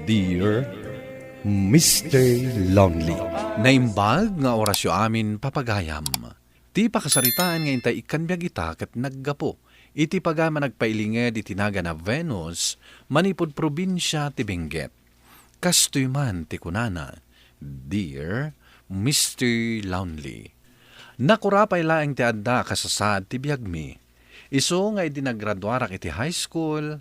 Dear Mr. Lonely. Naimbag nga orasyo amin papagayam. Ti pakasaritaan nga intay ikanbyag ita kat naggapo. Iti pagama nagpailinged itinaga na Venus, manipod probinsya ti Benguet. Kastoy man ti kunana, Dear Mr. Lonely. Nakurapay laeng ti adda kasasad ti biyagmi. Iso nga idinagradwarak iti high school,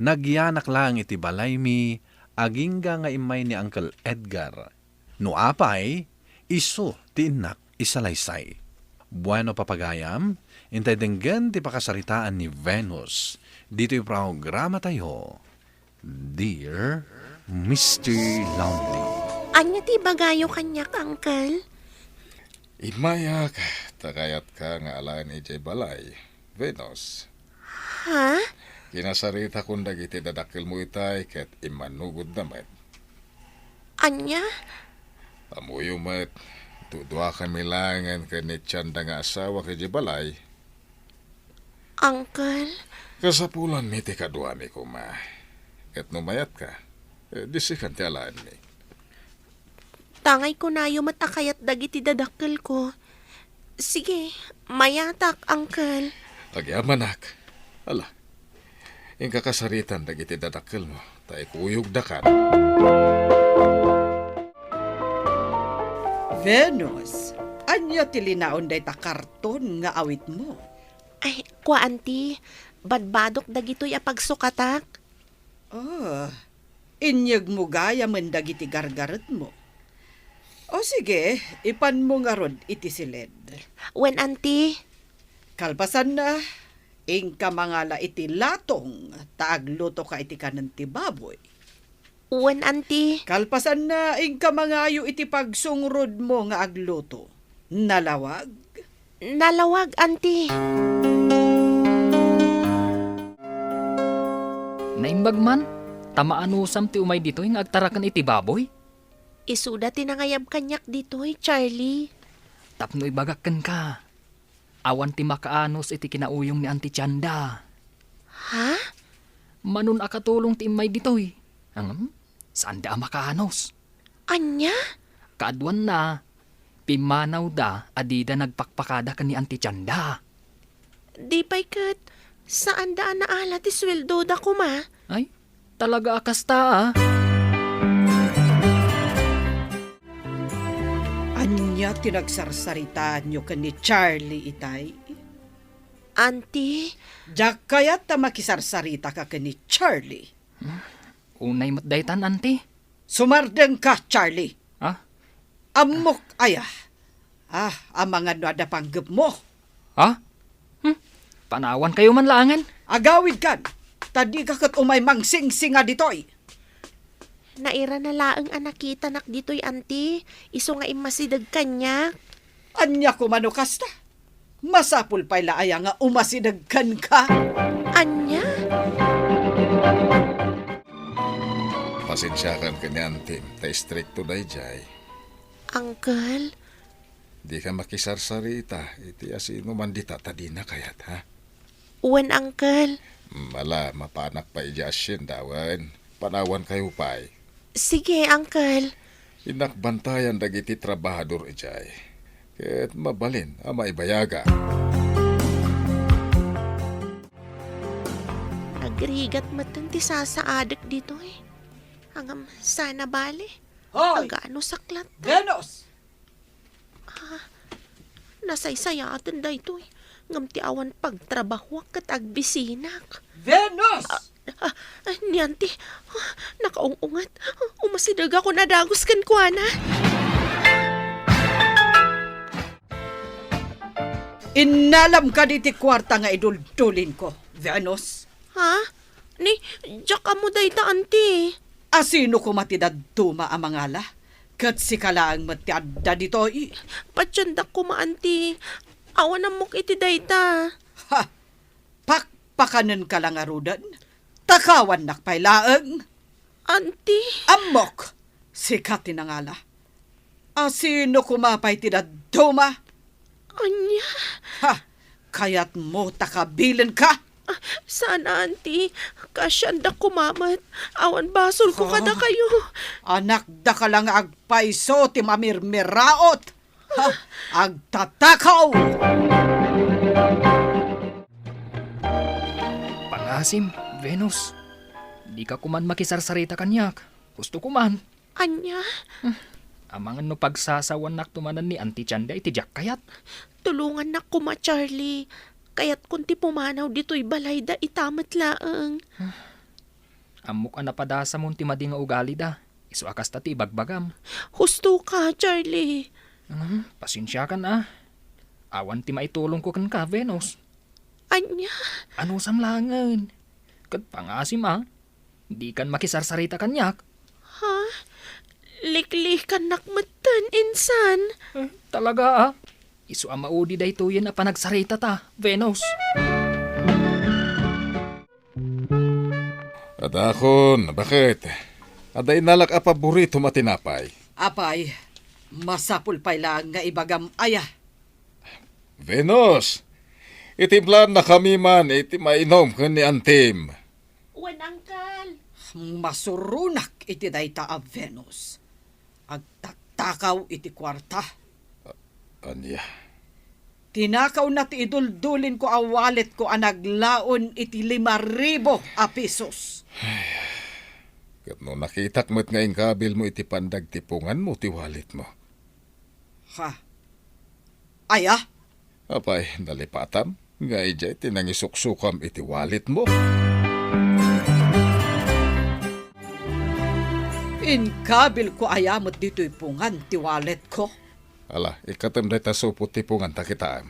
nagyanak lang iti balay mi, agingga nga imay ni Uncle Edgar. No apay, iso ti inak isalaysay. Bueno papagayam, intay denggan ti pakasaritaan ni Venus. Dito yung programa tayo, Dear Mr. Lonely. Anya ti bagayo kanyak, Uncle? Imayak, takayat ka nga alaan ijay balay, Venus. Ha? Kinasarita kung dagiti dadakil mo itay ket imanugod naman. Anya? Amuyo met, tudwa kami langan ka ni Tiyanda nga asawa kay balay. Uncle? Kasapulan mi ti kadwa mi kuma. Ket numayat ka, disikan ti alaan mi. Tangay ko na yung matakayat dagiti dadakkel ko. Sige, mayatak, Uncle. Agyamanak, ala, ing kakasaritan dagiti dadakil mo, tay kuyog dakan. Venus, anya tilinaon day ta karton nga awit mo. Ay, kwa, auntie. Badbadok dagito'y apagsukatak. Inyag mo gaya man dagiti gargaret mo. O sige, ipan mo nga rod iti silid. When, auntie? Kalpasan na, ingka mangala iti latong, taagluto ka iti kanan ti baboy. When, auntie? Kalpasan na, ingka mangayo iti pagsungrod mo nga agluto. Nalawag? Nalawag, auntie. Naimbag man, tamaan usam ti umay dito yung agtarakan iti baboy. Isuda tinangayab kanyak dito'y, Charlie. Tapno ibagakan ka. Awan ti makaanos iti kinauyong ni Auntie Tiyanda. Ha? Manun akatulong ti imay ditoy. Saan da makaanos? Anya? Kaadwan na, pimanaw da adida nagpakpakada ka ni Auntie Tiyanda. Di pa'y kat, saan daan na alat isweldo da kuma? Ay, talaga akasta Anya tinagsarsaritaan nyo ka ni Charlie itay? Auntie? Diyak kaya't ta makisarsarita ka ni Charlie. Unay matdaytan, Auntie. Sumardeng ka, Charlie. Ha? Amok aya. Ang mga nadapanggap mo. Ha? Panawan kayo man langan. Agawid kan. Tadi ka kat umay mangsing-singa ditoy. Naira na laang anakita nak dito'y, auntie. Iso nga imasidag kanyak. Anya ko manukasta. Masapul pa'y laaya nga umasidagkan ka. Anya? Pasensyakan ka niyan, Tim, tay stricto day jay. Uncle? Di ka makisarsarita, iti asino man di tatadina kayat, ha? When, Uncle? Mala, mapanak pa ijasyin dawan. Panawan kayo pa'y. Sige, Uncle. Inakbantayan dagiti trabahador ijay. Ket mabalin ama ibayaga. Agrigat matan ti sasaadak dito eh. Hangam sana bali. Hoy! Agano saklat. Venus! Nasaysayatan da ito eh. Ngam ti awan pagtrabahwak kat agbisinak. Venus! Niyanti, nakaungungat. Umasidag ako na dagos kan kuana. Inalam ka diti kwarta nga idultulin ko, Venus. Ha? Ni, jak amo day ta, auntie. Asino ko matidad tuma ang mangala? Kat si kalaang matiadda dito Patsandak ko ma, auntie. Awan amok iti day ta. Ha! Pakpakanan ka lang arudan. Takawan nakpailaang. Auntie? Amok! Sikat tinangala. Asino kumapay tidad tuma? Anya? Ha! Kaya't mo takabilin ka? Sana, auntie. Kasyanda kumamat. Awan basol ko kada kayo. Anak da ka lang agpaiso ti mamirmiraot. Ha, agtatakaw. Pangasim, Venus. Di ka kuman makisarsarita kanyak. Gusto kuman. Anya, Amangan no pagsasawan nak tumanan ni Auntie Chanda iti jak kayat. tulungan na kuma, Charlie. Kaya't kunti pumanaw dito'y balay da itamat laang. Amok ang napadasa mo ti madi nga ugali da. Isu akas tati bagbagam. Husto ka, Charlie. Pasensya ka na. Awan ti maitulong ko kan ka, Venus. Anya, Ano samlangan? Kat pangasim Di kan makisarsarita kanyak. ha? Liklik ka nakmatan, insan. Talaga Isu ang maudi da ito yan na panagsarita ta, Venus. Adakon, bakit? Aday nalak a paborito matinapay. Apay, masapul pay lang nga ibagam aya. Venus, itimplan na kami man, iti mainom ka ni Antim. Wan, angkal. Masurunak iti dayta a Venus. Agtatakaw iti kwarta. Anya, Tinakaw na ti iduldulin ko a wallet ko a naglaon iti 5,000 a pesos. kat no nakitak mo't nga ingkabil mo iti pandag tipungan mo ti walit mo. Ha? Aya? Apay, nalipatam, nga ija iti nangisuk-sukam iti walit mo. Inkabil ko ayamot dito'y pungan ti wallet ko. Ala, ikatam day tasupot tipungan takitaan.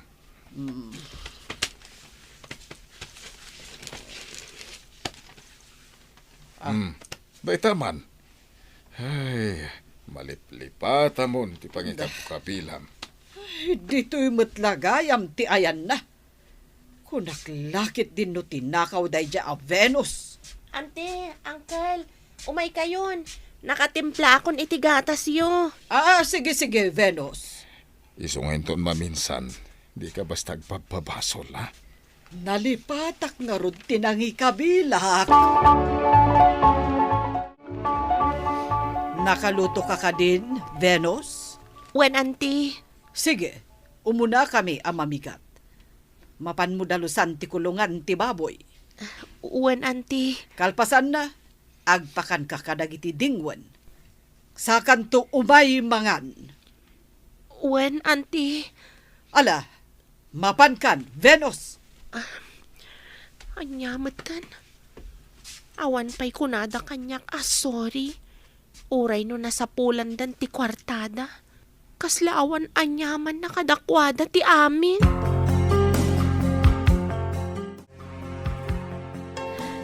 Day taman. Ay, maliplipata mo ti pangikapukabilam. Dito'y matlagayam ti ayan na. Kunaklakit din no tinakaw day dya a Venus. Ante, angkal. Umay kayon. Nakatimpla akon iti gatas yo. Sige, Venus. Isungayin ton maminsan, di ka basta agpapabasol, ha? Nalipatak nga rod tinangi kabilak. Nakaluto ka din, Venus? Wan, auntie. Sige, umuna kami ang mamigat. Mapan mo dalusan ti kulungan ti baboy. Wan, auntie. Kalpasan na, agpakan ka kadagiti dingwan. Sakan to umay mangan. Wan, auntie. Ala, mapan kan, Venus. Anyamatan. Awan pa'y kunada kanyak. Sorry. Uray no nasapulan dan ti kwartada. Kasla awan anyaman nakadakwada ti amin.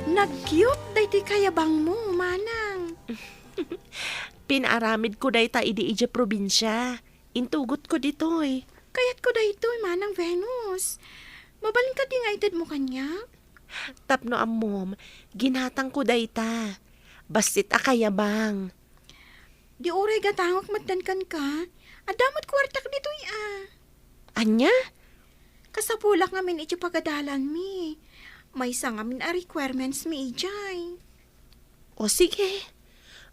Nag-cute day ti kayabang mo, manang. Pinaramid ko day ta idi ije probinsya. Intugot ko ditoy. Kayat ko day ito, manang Venus. Mabaling ka dingaitid mo kanya? Tapno mom, ginatang ko day ta. Bastit akayabang. Di oray gatangok matdankan ka. Adamot kwartak dito Anya? Kasapulak ngamin iti pagadalan mi. May isa ngamin a requirements mi ijay. O sige.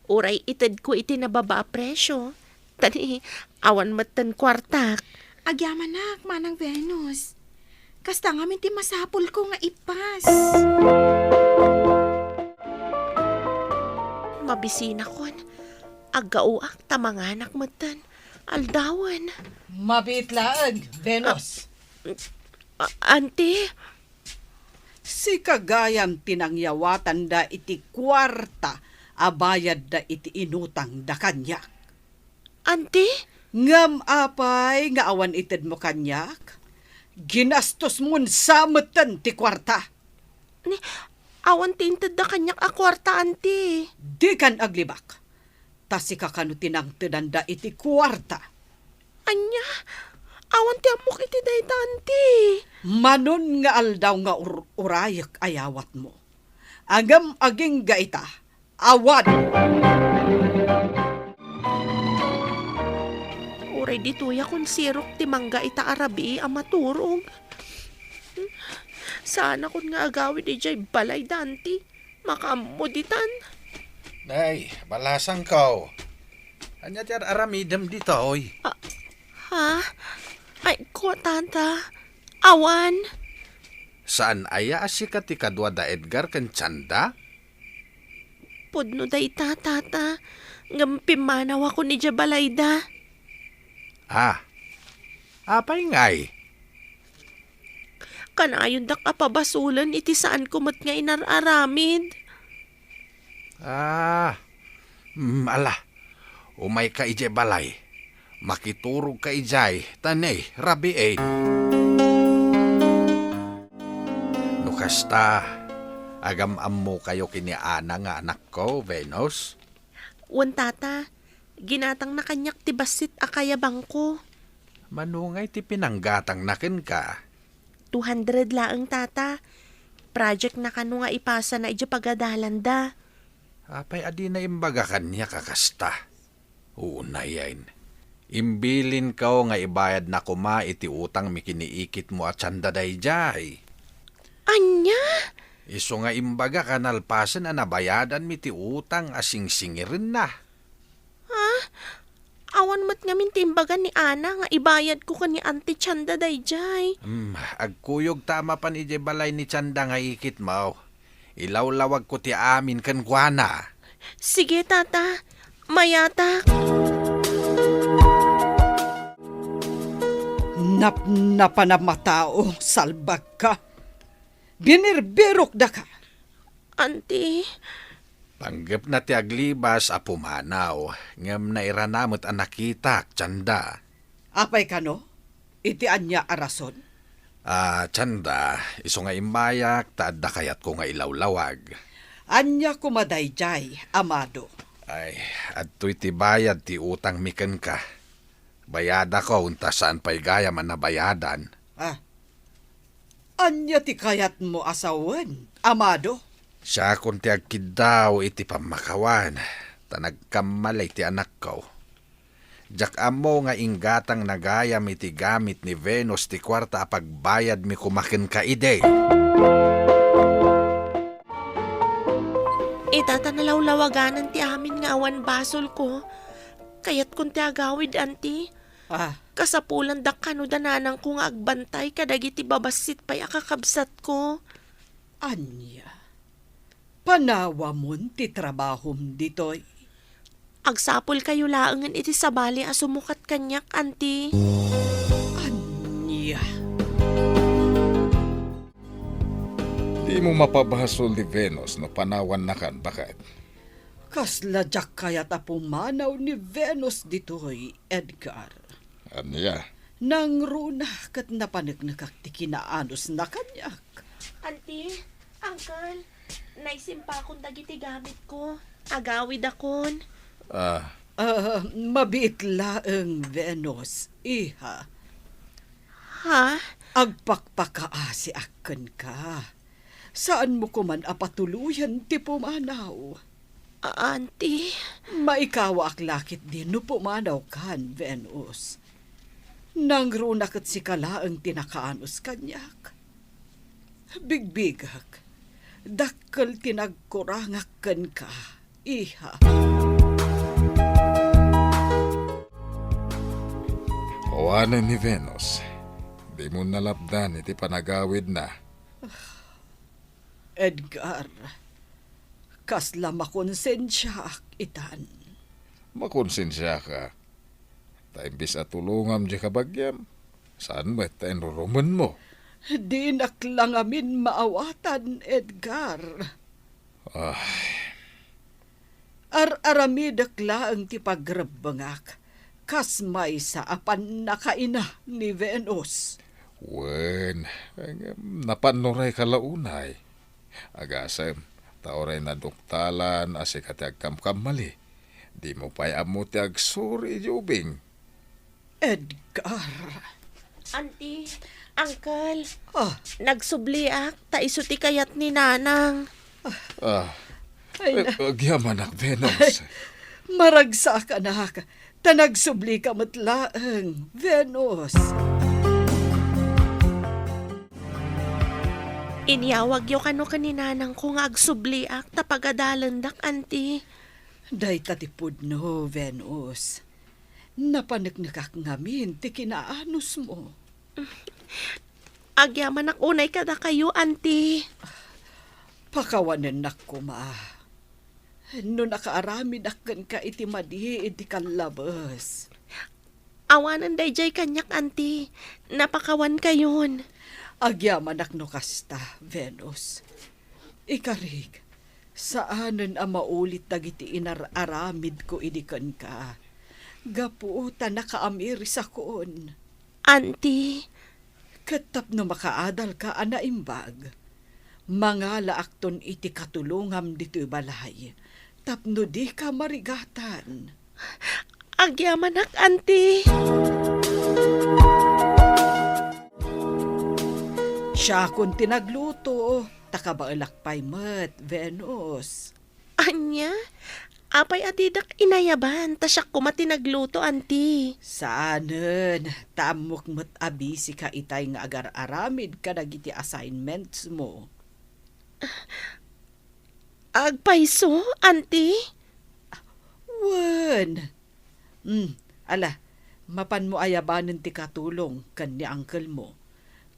Uray itid ko iti nababa a presyo. Tani, awan matan kwartak. Agyamanak, manang Venus. Kasta ngamin ti masapul ko nga ipas. Mabisina kon. Agauak tamanganak matan. Aldawan. Mabitlaag, Venus. Auntie? Si kagayam tinangyawatan da iti kwarta, abayad da iti inutang da kanyak. Auntie? Ngam apay nga awan ited mo kanyak, ginastos mon samatan ti kwarta. Ni, awan tinted da kanyak a kwarta, auntie. Di kan aglibak, tasi kakano tinangtedanda iti kwarta. Anya, awan ti amok iti dayta, auntie. Manon nga aldaw nga urayak ayawat mo. Agam aging gaita, awan. Uray dituya kun sirok ti mangga ita arabi amaturog. Sana kun nga agawid ijay balay danti. Makamuditan. Nay, balasang ko. Anya tiar aramidem dito, oy. Ha? Ay, ko, tata. Awan. Saan aya si ti kadwa da Edgar ken Chanda? Pudno da ita, tata. Ngampimanaw ako ni Jabalayda. Ah, apay ngay. Kanayon dak apabasulan iti saan kumot nga inararamid. Ala. Umay ka ije balay. Makiturog ka ijay. Tanay, rabi eh. Nukasta, agam-am mo kayo kini Ana nga anak ko, Venus. Wan, tata. Ginatang na kanyak ti basit akayabang ko. Manungay ti pinanggatang nakin ka. 200 laang, tata. Project na kano nga ipasa na ije pagadalan da. Apay adi na imbaga kanya kakasta. Una yan. Imbilin ka nga ibayad na kuma iti utang mikiniikit mo at Chanda dayjay. Anya? Iso nga imbaga kanalpasan na nabayadan mi ti utang asing singirin na. Awan mat ngamin timbagan ni Ana nga ibayad ko kani Auntie Chanda dayjay. Agkuyog tama pan ije balay ni Chanda nga ikit mo. Ilawlawag ko ti amin kan kuana. Sige, tata. Mayatak. Napanamatao, salbag ka. Binirbirok da ka. Auntie. Panggap na ti aglibas a pumanaw. Ngam na iranamot ang nakita, Chanda. Apay ka no? Iti anya arason? Chanda, iso nga imbayak, taadda kayat ko nga ilawlawag. Anya kumadayjay, amado. Ay, at to'y ti bayad ti utang miken ka. Bayada ko, unta saan pa'y gaya man na bayadan. Anya ti kayat mo asawan, amado? Siya kung ti agkid daw iti pamakawan, tanagkamalay ti anak ko. Jak amo nga inggatang nagayam iti gamit ni Venus ti kwarta apagbayad mi kumakin ka ide. Itata nalawlawaganan ti amin nga awan basol ko. Kayat kung ti agawid, auntie. Kasapulan dak kano dananang ko nga agbantay kadagiti babasit pa'y akakabsat ko. Anya, panawa mon ti trabahom ditoy. Agsapol kayo laangan iti sabali a sumukat kanyak, auntie. Anya. Di mo mapabahasol ni Venus no panawan na kan, bakit? Kasla jak kayat apumanaw ni Venus ditoy, Edgar. Anya, Nang runa kat napanagnakak ti kinaanos na kanyak. Auntie, uncle, naisimpa akong dagiti gamit ko. Agawid akon. Mabit laeng Venus, iha. Ha? Agpakpakaasi aken ka. Saan mo kuman apatuluyan ti pumanaw? Auntie? Maikawa ak lakit din no pumanaw kan, Venus. Nang runakat si kalaang tinakaanos kanyak. Bigbigak, dakkel tinagkurangak ken ka, iha. Owanan ni Venus. Di mo nalapdan iti panagawid na. Edgar, kasla makonsensya ak itan. Makonsensya ka. Taimbis at tulungam di kabagyam. Saan ba tayo ruruman mo? Di naklang amin maawatan, Edgar. Ar-aramidak laang ti pagrabangak. Kas may sa apan nakaina ni Venus. Wen, napanuray kalaunay. Agasem, taoray na duktalan asikati agkamkamali. Di mo pa'y amuti agsuri, Jubing. Edgar. Auntie, uncle, Ah, nagsubliak, taisuti kayat ni Nanang. ay na, Agyaman ak, Venus. maragsa ka na ka. Tanagsubli ka matlaang, Venus. Inyawag yo kano kaninanang ko nga agsubliak tapagadalandak, anti. Day tatipod no, Venus. Napanagnagak ngamin, ti kinaanos mo. Agyaman unay kada kayo, anti. Pakawanan nak ko, ma. No nakaaramid akkan ka iti madi, iti kalabas. Awanan dayjay kanyak, anti. Napakawan kayon. Agyaman ak no kasta, Venus. Ikarig, saanan ang maulit dagiti inararamid ko idikan ka. Gaputa nakaamiri sa koon. Anti, Katap no makaadal ka anaimbag. Mga laakton iti katulungam dito balay. Tapno di ka marigatan. agyaman anti. Siya kung tinagluto, takabailakpay met, Venus. Anya, apay adidak inayaban, tasyak kumati nagluto, anti. Saanen, tamok met abisi ka itay nga agar-aramid ka dagiti assignments mo. Agpaiso, anti. Wen. Ala, mapan mo ayabanen ti katulong kan ni uncle mo.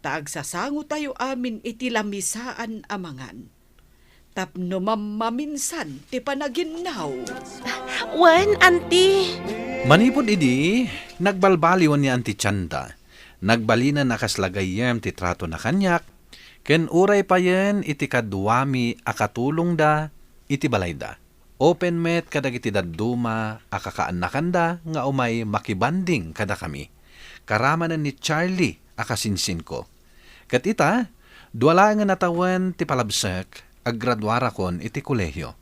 Taagsasango tayo amin iti lamisaan amangan. Tapno mamaminsan ti panaginaw. Wen, anti. Manipod idi, nagbalbaliwan ni Auntie Chanda. Nagbalina na kaslagayem ti trato na kanyak, ken uray pa yen iti kadwami akatulong da, iti balay da. Open met kadag iti dadduma akakaanakan da nga umay makibanding kada kami. Karamanan ni Charlie akasinsin ko. Kat ita, duwala nga natawan ti palabsek, aggraduara kon iti kolehyo.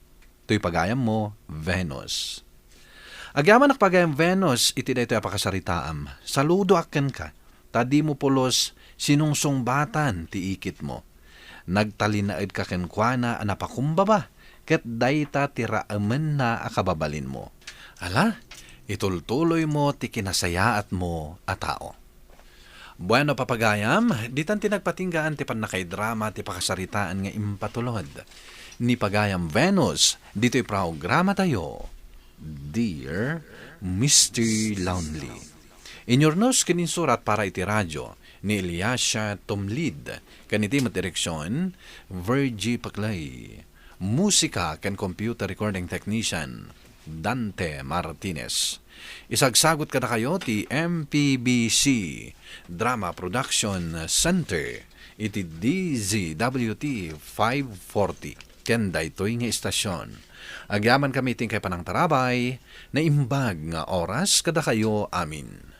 To'y pagayam mo, Venus. Agyaman pagayam Venus, iti daytoy apakasaritaam. Saludo aken ka, tadi mo pulos sinungsungbatan ti ikit mo. Nagtalinaid ka kenkwana anapakumbaba, ket dayta tiraamen na akababalin mo. Ala, itultuloy mo ti kinasayaat mo a tao. Bueno, papagayam, ditan tinagpatinggaan ti panakaidrama ti pakasaritaan nga impatulod. Ni Pagayam Venus, dito'y programa tayo. Dear Mr. Lonely. Inyornos kininsurat para iti radyo ni Eliasha Tumlid, kaniti matireksyon, Virgie Paclay. Musika ken computer recording technician, Dante Martinez. Isagsagot kada kayo ti MPBC Drama Production Center iti DZWT 540 ken daytoy nga istasyon. Agyaman kami ting kay panang tarabay na imbag nga oras kada kayo amin.